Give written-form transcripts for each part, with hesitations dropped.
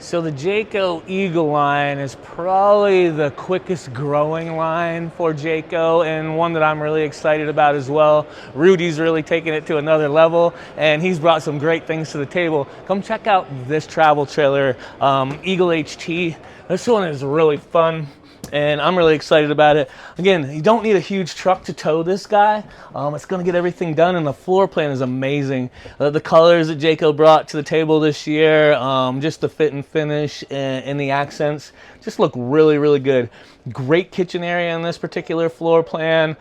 So the Jayco Eagle line is probably the quickest growing line for Jayco, and one that I'm really excited about as well. Rudy's really taking it to another level, and he's brought some great things to the table. Come check out this travel trailer, Eagle HT. This one is really fun, and I'm really excited about it. Again, you don't need a huge truck to tow this guy. It's going to get everything done, and the floor plan is amazing. The colors that Jayco brought to the table this year, just the fit and finish and the accents, just look really, really good. Great kitchen area in this particular floor plan.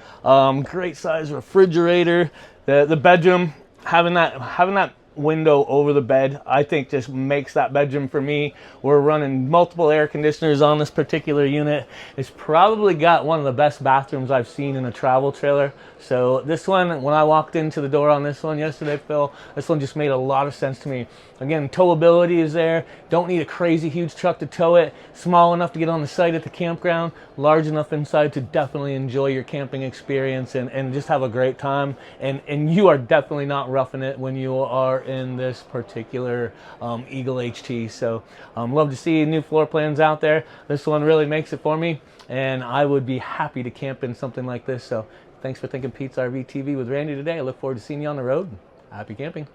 Great size refrigerator. The bedroom, having that window over the bed, I think just makes that bedroom for me. We're running multiple air conditioners on this particular unit. It's probably got one of the best bathrooms I've seen in a travel trailer. So this one, when I walked into the door on this one yesterday, Phil, this one just made a lot of sense to me. Again, towability is there. Don't need a crazy huge truck to tow it. Small enough to get on the site at the campground. Large enough inside to definitely enjoy your camping experience and just have a great time. And you are definitely not roughing it when you are in this particular Eagle HT. So love to see new floor plans out there. This one really makes it for me, and I would be happy to camp in something like this. So thanks for thinking Pete's RV TV with Randy today. I look forward to seeing you on the road. Happy camping.